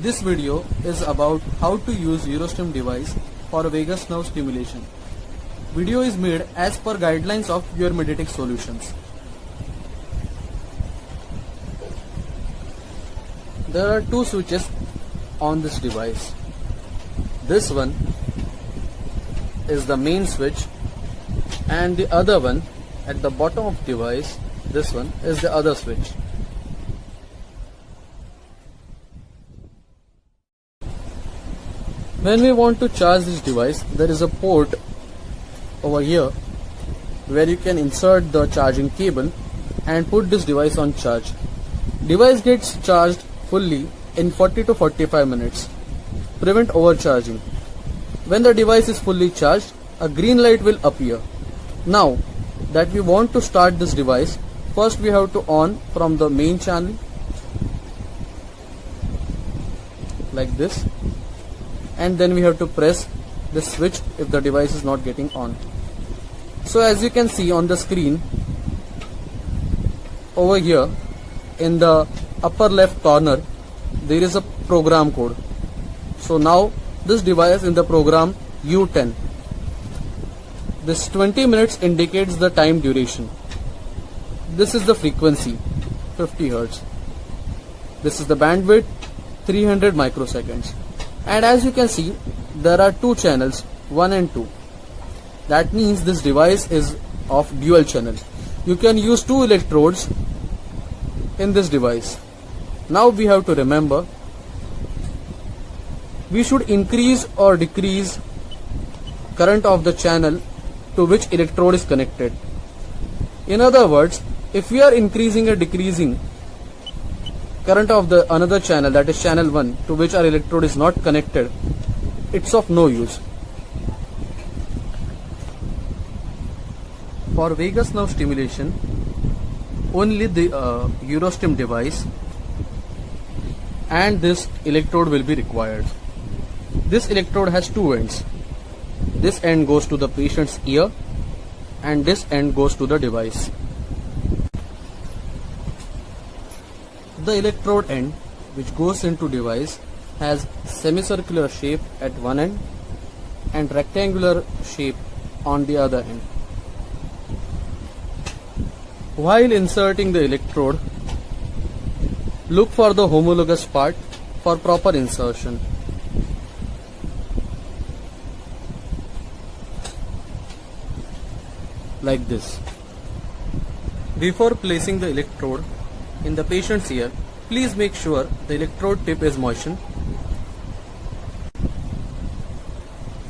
This video is about how to use Eurostim device for vagus nerve stimulation. Video is made as per guidelines of your Mediatic Solutions. There are two switches on this device. This one is the main switch and the other one at the bottom of the device, this one is the other switch. When we want to charge this device, there is a port over here where you can insert the charging cable and put this device on charge. Device gets charged fully in 40 to 45 minutes. Prevent overcharging. When the device is fully charged, a green light will appear. Now that we want to start this device, first we have to on from the main channel like this, and then we have to press the switch if the device is not getting on. So as you can see on the screen over here in the upper left corner, there is a program code. So now this device in the program U10. This 20 minutes indicates the time duration. This is the frequency, 50 Hz. This is the bandwidth, 300 microseconds. And as you can see, there are two channels, 1 and 2. That means this device is of dual channel. You can use two electrodes in this device. Now we have to remember, we should increase or decrease current of the channel to which electrode is connected. In other words, if we are increasing or decreasing current of the another channel, that is channel 1, to which our electrode is not connected, it's of no use. For vagus nerve stimulation, only the Eurostim device and this electrode will be required. This electrode has two ends. This end goes to the patient's ear and this end goes to the device. The electrode end which goes into device has semicircular shape at one end and rectangular shape on the other end. While inserting the electrode, look for the homologous part for proper insertion. Like this. Before placing the electrode in the patient's ear, please make sure the electrode tip is moistened.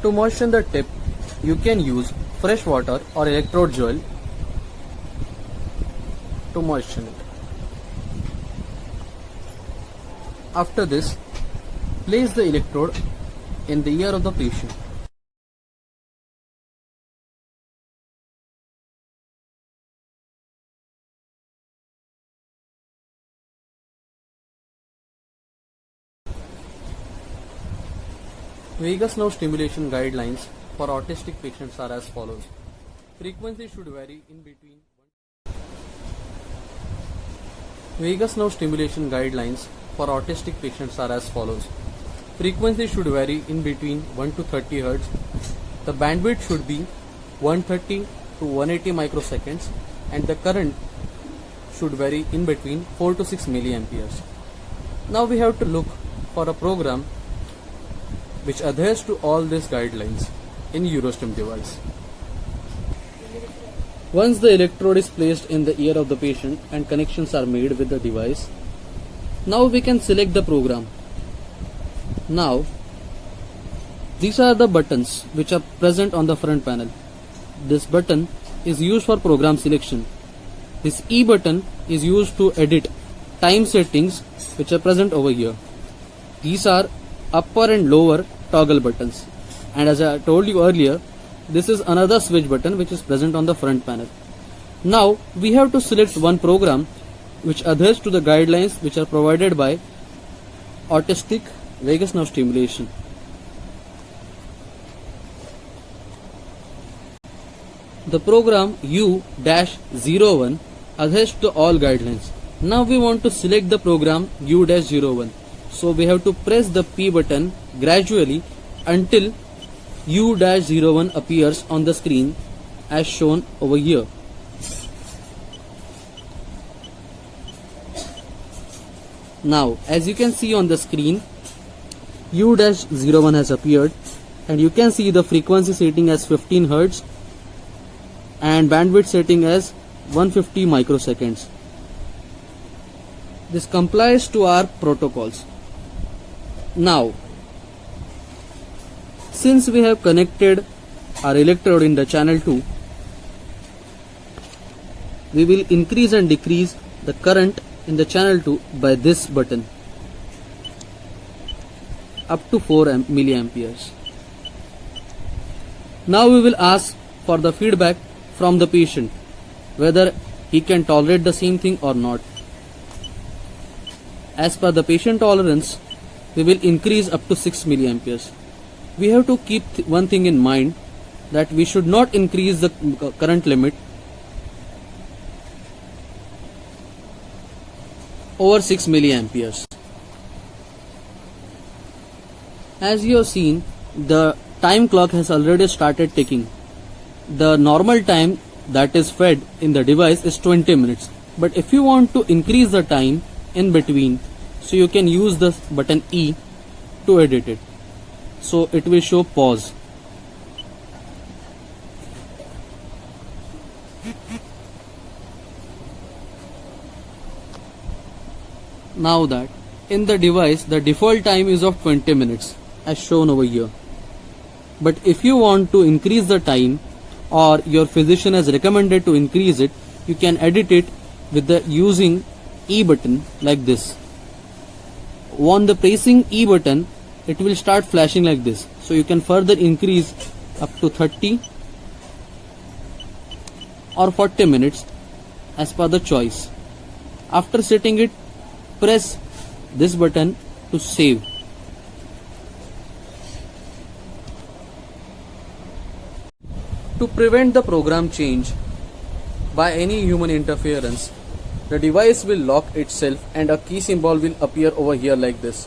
To moisten the tip, you can use fresh water or electrode gel to moisten it. After this, place the electrode in the ear of the patient. Vagus nerve stimulation guidelines for autistic patients are as follows. Frequency should vary in between. Vagus nerve stimulation guidelines for autistic patients are as follows. Frequency should vary in between 1 to 30 Hz. The bandwidth should be 130 to 180 microseconds and the current should vary in between 4 to 6 milliamperes. Now we have to look for a program which adheres to all these guidelines in Eurostim device. Once the electrode is placed in the ear of the patient and connections are made with the device, now we can select the program. Now, these are the buttons which are present on the front panel. This button is used for program selection. This E button is used to edit time settings which are present over here. These are upper and lower toggle buttons, and as I told you earlier, this is another switch button which is present on the front panel. Now we have to select one program which adheres to the guidelines which are provided by autistic vagus nerve stimulation. The program U-01 adheres to all guidelines. Now we want to select the program U-01. So we have to press the P button gradually until U-01 appears on the screen as shown over here. Now, as you can see on the screen, U-01 has appeared, and you can see the frequency setting as 15 Hz and bandwidth setting as 150 microseconds. This complies to our protocols. Now, since we have connected our electrode in the channel 2, we will increase and decrease the current in the channel 2 by this button up to 4 milliamperes. Now we will ask for the feedback from the patient whether he can tolerate the same thing or not. As per the patient tolerance, we will increase up to 6 milliamperes. We have to keep one thing in mind, that we should not increase the current limit over 6 milliamperes. As you have seen, the time clock has already started ticking. The normal time that is fed in the device is 20 minutes. But if you want to increase the time in between, so you can use the button E to edit it. So it will show pause. Now that in the device the default time is of 20 minutes as shown over here. But if you want to increase the time, or your physician has recommended to increase it, you can edit it with the using E button like this. On the pressing E button, it will start flashing like this. So you can further increase up to 30 or 40 minutes as per the choice. After setting it, press this button to save. To prevent the program change by any human interference, the device will lock itself and a key symbol will appear over here like this.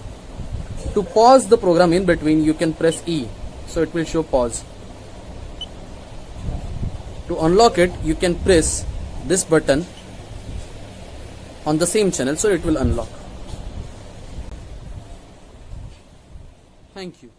To pause the program in between, you can press E, so it will show pause. To unlock it, you can press this button on the same channel, so it will unlock. Thank you.